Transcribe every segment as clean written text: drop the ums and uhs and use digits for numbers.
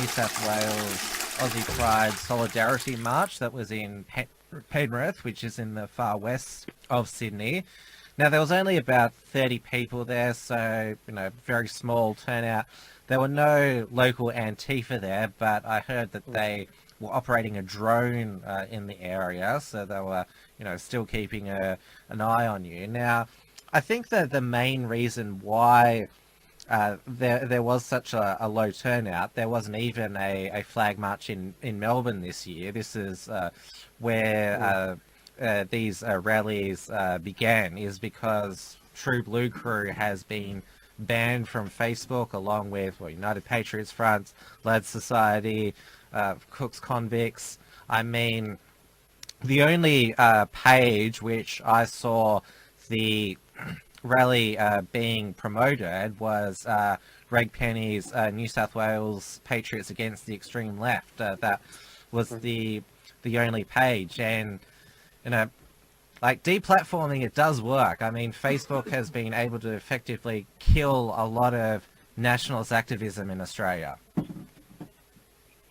South Wales Aussie Pride Solidarity March that was in Penrith, which is in the far west of Sydney. Now, there was only about 30 people there, so, very small turnout. There were no local Antifa there, but I heard that they were operating a drone in the area, so they were, still keeping an eye on you. Now, I think that the main reason why there was such a low turnout, there wasn't even a flag march in Melbourne this year. This is where these rallies began, is because True Blue Crew has been banned from Facebook, along with United Patriots Front, Lads Society, Cooks Convicts. I mean, the only page which I saw the rally being promoted was Greg Penny's New South Wales Patriots Against the Extreme Left. That was the only page, and like deplatforming, it does work. I mean, Facebook has been able to effectively kill a lot of nationalist activism in Australia.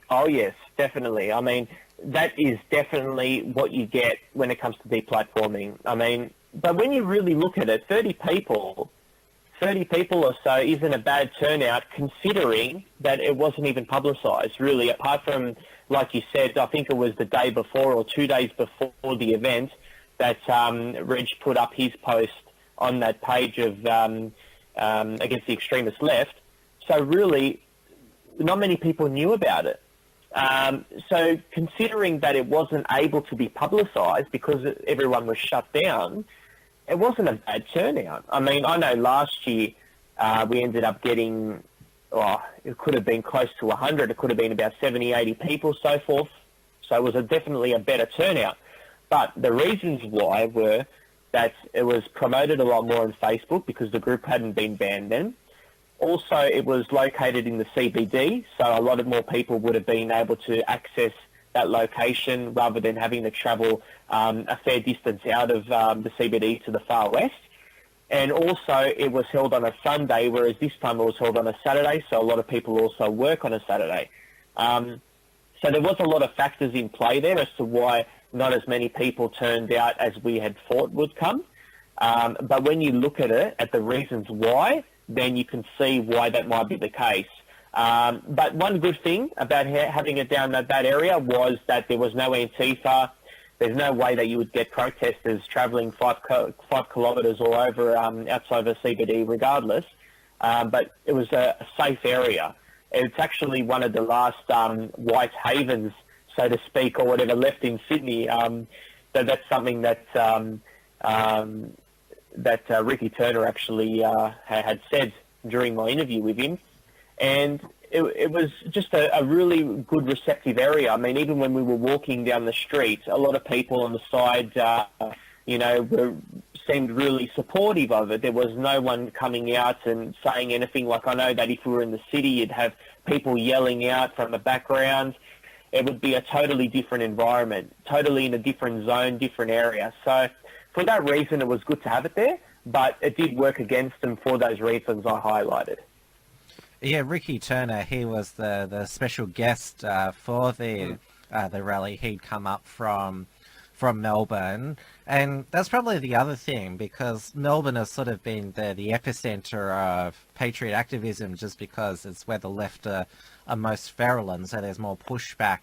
Oh, yes, definitely. I mean, that is definitely what you get when it comes to deplatforming. I mean, but when you really look at it, 30 people or so isn't a bad turnout, considering that it wasn't even publicised, really, apart from, like you said, I think it was the day before or 2 days before the event that Reg put up his post on that page of against the extremist left. So really, not many people knew about it. So considering that it wasn't able to be publicised because everyone was shut down, it wasn't a bad turnout. I mean, I know last year we ended up getting, it could have been close to 100. It could have been about 70, 80 people, so forth. So it was definitely a better turnout. But the reasons why were that it was promoted a lot more on Facebook because the group hadn't been banned then. Also, it was located in the CBD, so a lot of more people would have been able to access that location rather than having to travel a fair distance out of the CBD to the far west. And also, it was held on a Sunday, whereas this time it was held on a Saturday, so a lot of people also work on a Saturday. So there was a lot of factors in play there as to why not as many people turned out as we had thought would come. But when you look at it, at the reasons why, then you can see why that might be the case. But one good thing about having it down that area was that there was no Antifa. There's no way that you would get protesters travelling 5 kilometres all over outside the CBD regardless. But it was a safe area. It's actually one of the last white havens, so to speak, or whatever, left in Sydney. So that's something that Ricky Turner actually had said during my interview with him. And it was just a really good receptive area. I mean, even when we were walking down the street, a lot of people on the side, seemed really supportive of it. There was no one coming out and saying anything. Like, I know that if we were in the city, you'd have people yelling out from the background. It would be a totally different environment, totally in a different zone, different area. So for that reason, it was good to have it there, but it did work against them for those reasons I highlighted. Yeah, Ricky Turner, he was the special guest for the rally. He'd come up from Melbourne, and that's probably the other thing, because Melbourne has sort of been the epicenter of patriot activism, just because it's where the left are most virulent, so there's more pushback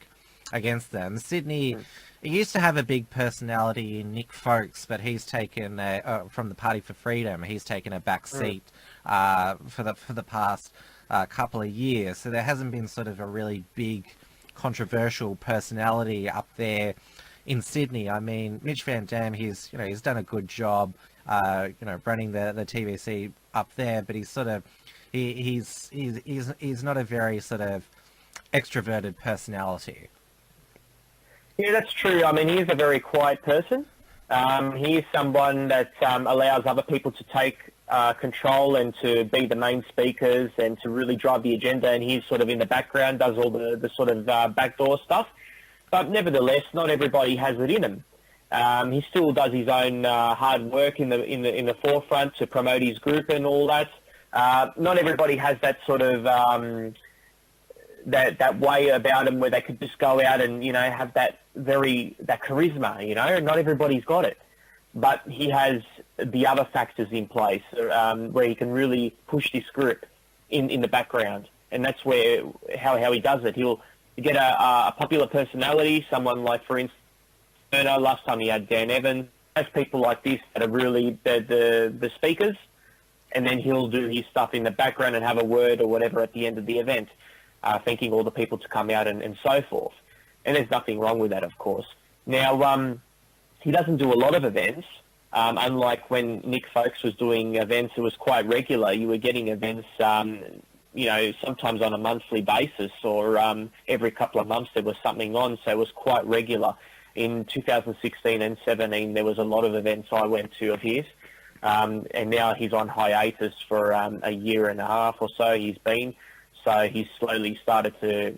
against them. Sydney, it used to have a big personality in Nick Folkes, but he's taken from the Party for Freedom. He's taken a back seat for the past couple of years, so there hasn't been sort of a really big controversial personality up there in Sydney. I mean, Mitch Van Dam, he's done a good job, running the TVC up there, but he's sort of he's not a very sort of extroverted personality. Yeah, that's true. I mean, he is a very quiet person. He is someone that allows other people to take control and to be the main speakers and to really drive the agenda, and he's sort of in the background, does all the sort of backdoor stuff. But nevertheless, not everybody has it in him. He still does his own hard work in the forefront to promote his group and all that. Not everybody has that sort of that way about him where they could just go out and, have that charisma, not everybody's got it. But he has the other factors in place where he can really push this group in the background. And that's how he does it. He'll get a popular personality, someone like, for instance, last time he had Dan Evans, has people like this that are really the speakers, and then he'll do his stuff in the background and have a word or whatever at the end of the event, thanking all the people to come out and so forth. And there's nothing wrong with that, of course. Now, he doesn't do a lot of events. Unlike when Nick Folkes was doing events, it was quite regular. You were getting events, sometimes on a monthly basis, or every couple of months there was something on, so it was quite regular. In 2016 and 17, there was a lot of events I went to of his, and now he's on hiatus for a year and a half or so he's been, so he's slowly started to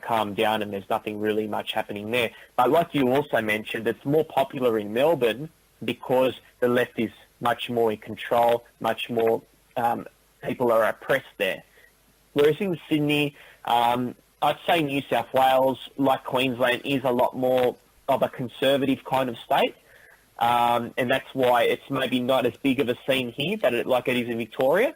calm down, and there's nothing really much happening there. But like you also mentioned, it's more popular in Melbourne because the left is much more in control, much more people are oppressed there. Whereas in Sydney, I'd say New South Wales, like Queensland, is a lot more of a conservative kind of state, and that's why it's maybe not as big of a scene here like it is in Victoria.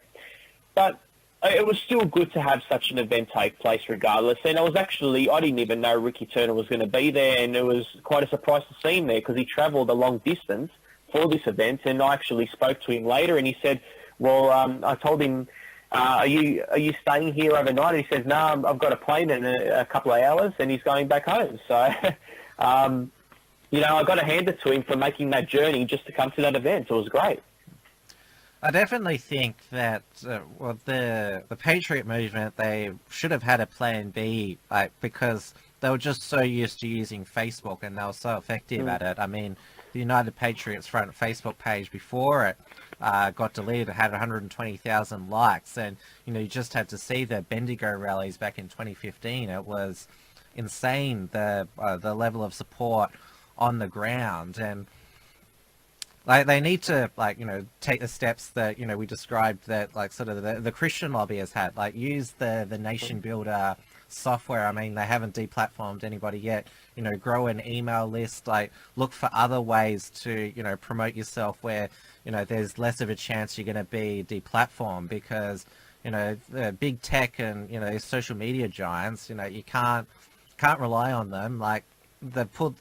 But it was still good to have such an event take place regardless. And I didn't even know Ricky Turner was going to be there, and it was quite a surprise to see him there because he travelled a long distance for this event. And I actually spoke to him later, and he said, well, I told him, are you staying here overnight? And he says, no, I've got a plane in a couple of hours, and he's going back home. So, I got to hand it to him for making that journey just to come to that event. It was great. I definitely think that the Patriot movement, they should have had a plan B, because they were just so used to using Facebook, and they were so effective at it. I mean, the United Patriots front Facebook page before it got deleted, it had 120,000 likes, and you just had to see the Bendigo rallies back in 2015. It was insane, the level of support on the ground. And they need to, take the steps that, we described that, sort of the Christian lobby has had, use the Nation Builder software. I mean, they haven't deplatformed anybody yet. Grow an email list, look for other ways to, promote yourself where, there's less of a chance you're going to be deplatformed, because, the big tech and, social media giants, you can't rely on them. They pulled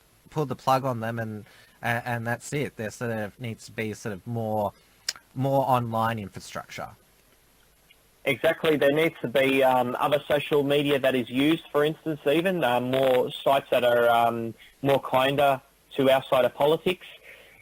the plug on them, and that's it. There sort of needs to be sort of more online infrastructure. Exactly. There needs to be other social media that is used, for instance, even more sites that are more kinder to our side of politics,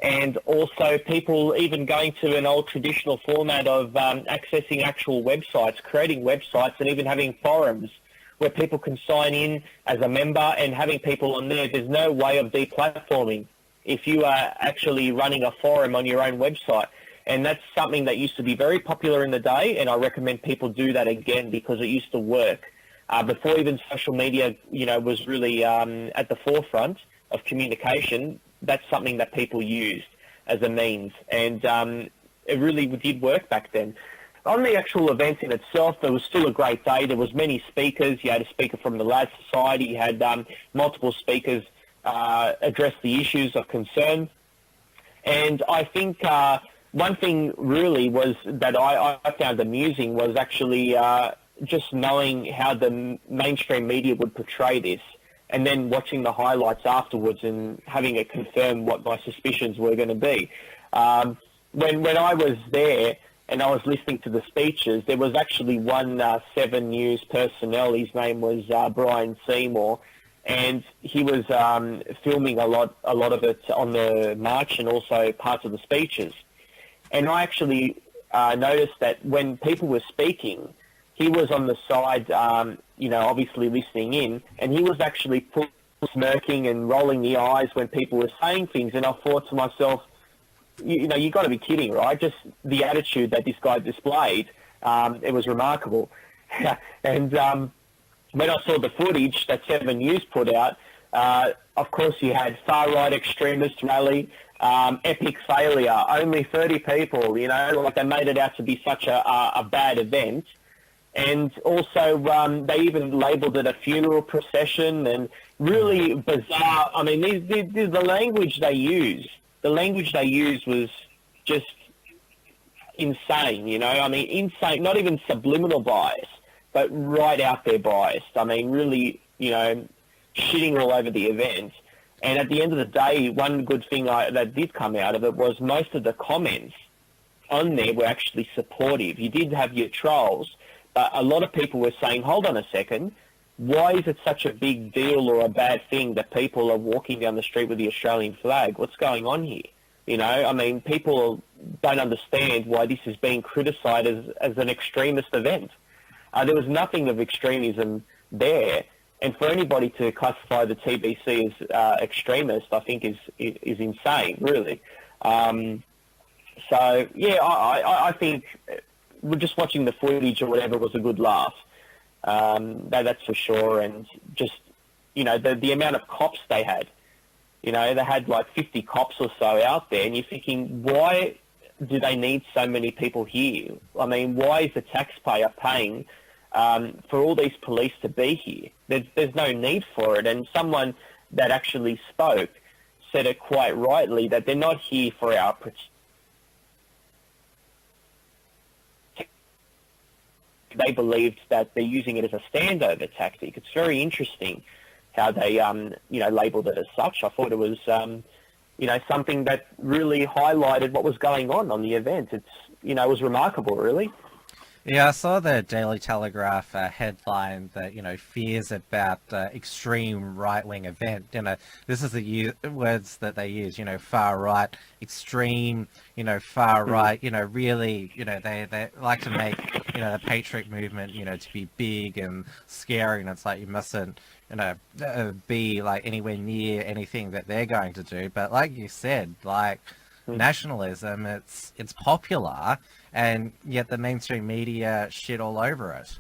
and also people even going to an old traditional format of accessing actual websites, creating websites, and even having forums where people can sign in as a member and having people on there. There's no way of deplatforming if you are actually running a forum on your own website. And that's something that used to be very popular in the day, and I recommend people do that again because it used to work. Before even social media, was really at the forefront of communication, that's something that people used as a means, and it really did work back then. On the actual event in itself, it was still a great day. There was many speakers. You had a speaker from the Lads Society. You had multiple speakers address the issues of concern. And I think one thing really was that I found amusing was actually just knowing how the mainstream media would portray this, and then watching the highlights afterwards and having it confirm what my suspicions were going to be. When I was there and I was listening to the speeches, there was actually one 7 News personnel. His name was Brian Seymour, and he was filming a lot of it on the march and also parts of the speeches. And I actually noticed that when people were speaking, he was on the side, obviously listening in, and he was actually smirking and rolling the eyes when people were saying things. And I thought to myself, you got to be kidding, right? Just the attitude that this guy displayed, it was remarkable. And when I saw the footage that 7 News put out, of course you had far-right extremist rally, epic failure, only 30 people, they made it out to be such a bad event. And also, they even labelled it a funeral procession, and really bizarre. I mean, the language they used, was just insane. You know, I mean, insane. Not even subliminal bias, but right out there biased. I mean, really, you know, shitting all over the event. And at the end of the day, one good thing that did come out of it was most of the comments on there were actually supportive. You did have your trolls, but a lot of people were saying, hold on a second, why is it such a big deal or a bad thing that people are walking down the street with the Australian flag? What's going on here? You know, I mean, people don't understand why this is being criticised as an extremist event. There was nothing of extremism there. And for anybody to classify the TBC as extremist, I think is insane, really. So, yeah, I think just watching the footage or whatever was a good laugh. That's for sure. And just, you know, the amount of cops they had. You know, they had like 50 cops or so out there, and you're thinking, why do they need so many people here? I mean, why is the taxpayer paying for all these police to be here? There's no need for it. And someone that actually spoke said it quite rightly, that they're not here for our protection. They believed that they're using it as a standover tactic. It's very interesting how they, you know, labelled it as such. I thought it was, you know, something that really highlighted what was going on the event. It's, you know, it was remarkable, really. Yeah, I saw the Daily Telegraph headline that, you know, fears about extreme right-wing event. You know, this is the words that they use, you know, far right, extreme, you know, far right, you know, really, you know, they like to make, you know, the patriot movement, you know, to be big and scary. And it's like you mustn't, you know, be like anywhere near anything that they're going to do. But like you said, like nationalism, it's popular, and yet the mainstream media shit all over it.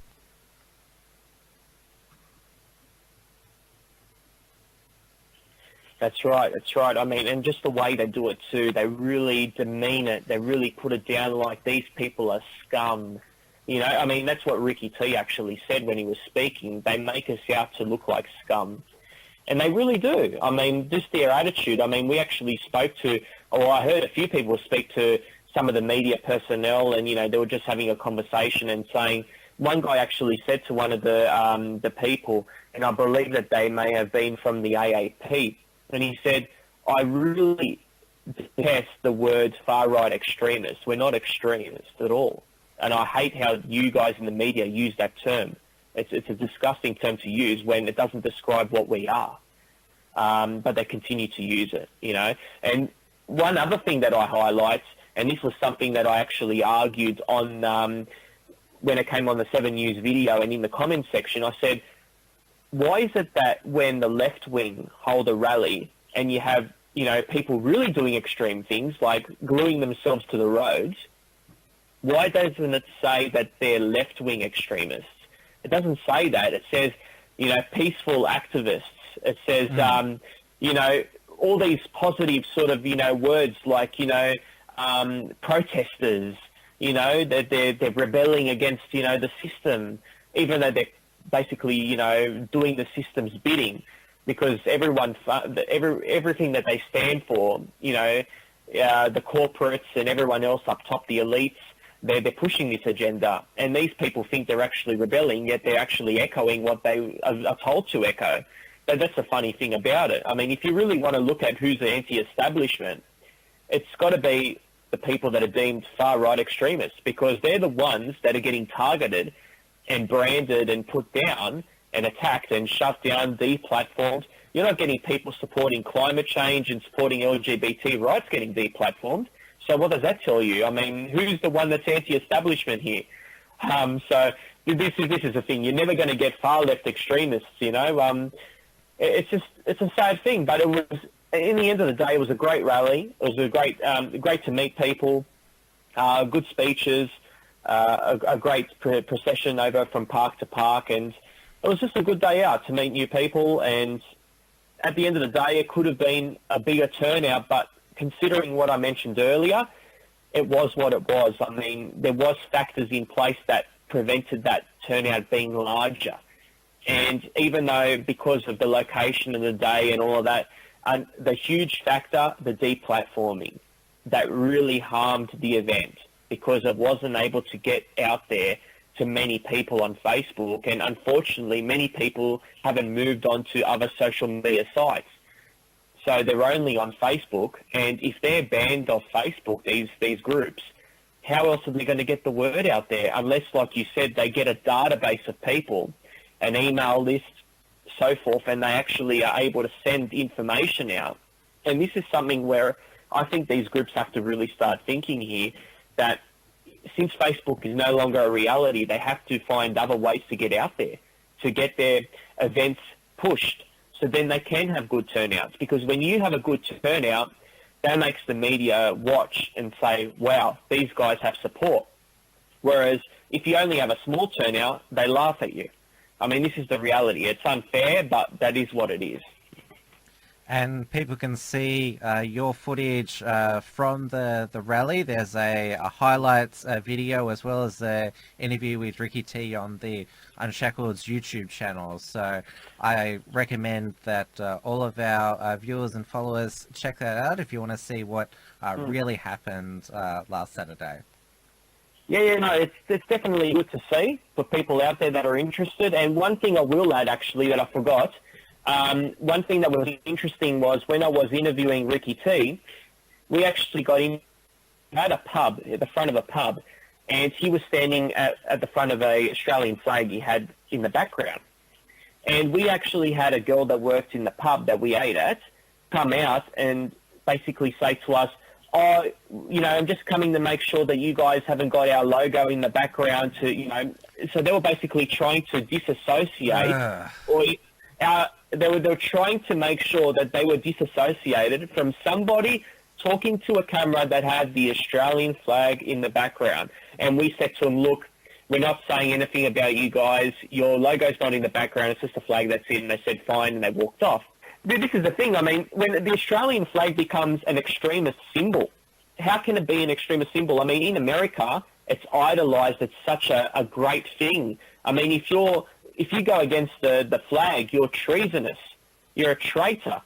That's right. I mean, and just the way they do it too, they really demean it. They really put it down like these people are scum. You know, I mean, that's what Ricky T actually said when he was speaking. They make us out to look like scum. And they really do. I mean, just their attitude. I mean, we actually spoke to, or I heard a few people speak to some of the media personnel, and, you know, they were just having a conversation and saying, one guy actually said to one of the people, and I believe that they may have been from the AAP, and he said, I really detest the words far-right extremists. We're not extremists at all. And I hate how you guys in the media use that term. It's a disgusting term to use when it doesn't describe what we are. But they continue to use it, you know. And one other thing that I highlight, and this was something that I actually argued on when it came on the 7 News video and in the comments section, I said, why is it that when the left wing hold a rally and you have, you know, people really doing extreme things like gluing themselves to the roads, why doesn't it say that they're left-wing extremists? It doesn't say that. It says, you know, peaceful activists. It says, you know, all these positive sort of, you know, words like, you know, protesters, you know, that they're rebelling against, you know, the system, even though they're basically, you know, doing the system's bidding, because everything that they stand for, you know, the corporates and everyone else up top, the elites, they're pushing this agenda, and these people think they're actually rebelling, yet they're actually echoing what they are told to echo. But that's the funny thing about it. I mean, if you really want to look at who's the anti-establishment, it's got to be the people that are deemed far-right extremists, because they're the ones that are getting targeted and branded and put down and attacked and shut down, deplatformed. You're not getting people supporting climate change and supporting LGBT rights getting deplatformed. So what does that tell you? I mean, who's the one that's anti-establishment here? So this is the thing. You're never going to get far-left extremists, you know. It's a sad thing, but it was, in the end of the day, it was a great rally. It was great to meet people, good speeches, a great procession over from park to park, and it was just a good day out to meet new people. And at the end of the day, it could have been a bigger turnout, but considering what I mentioned earlier, it was what it was. I mean, there was factors in place that prevented that turnout being larger. And even though because of the location of the day and all of that, the huge factor, the deplatforming, that really harmed the event because it wasn't able to get out there to many people on Facebook. And unfortunately, many people haven't moved on to other social media sites. So they're only on Facebook. And if they're banned off Facebook, these groups, how else are they going to get the word out there? Unless, like you said, they get a database of people, an email list, so forth, and they actually are able to send information out. And this is something where I think these groups have to really start thinking here that since Facebook is no longer a reality, they have to find other ways to get out there, to get their events pushed, so then they can have good turnouts. Because when you have a good turnout, that makes the media watch and say, wow, these guys have support. Whereas if you only have a small turnout, they laugh at you. I mean, this is the reality. It's unfair, but that is what it is. And people can see your footage from the rally. There's a highlights video as well as the interview with Ricky T on the Unshackled's YouTube channel. So I recommend that all of our viewers and followers check that out if you want to see what really happened last Saturday. Yeah, no, it's definitely good to see for people out there that are interested. And one thing I will add, actually, that I forgot, one thing that was interesting was when I was interviewing Ricky T, we actually got in at a pub, at the front of a pub, and he was standing at the front of a Australian flag he had in the background. And we actually had a girl that worked in the pub that we ate at come out and basically say to us, oh, you know, I'm just coming to make sure that you guys haven't got our logo in the background to, you know, so they were basically trying to disassociate or they were trying to make sure that they were disassociated from somebody talking to a camera that had the Australian flag in the background. And we said to them, look, we're not saying anything about you guys. Your logo's not in the background. It's just a flag that's in. And they said, fine, and they walked off. This is the thing. I mean, when the Australian flag becomes an extremist symbol, how can it be an extremist symbol? I mean, in America, it's idolized. It's such a great thing. I mean, if you go against the flag, you're treasonous. You're a traitor.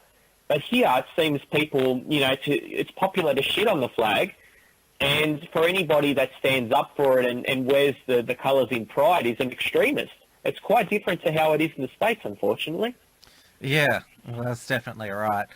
But here, it seems people, you know, it's popular to shit on the flag. And for anybody that stands up for it and wears the colours in pride is an extremist. It's quite different to how it is in the States, unfortunately. Yeah, well, that's definitely right.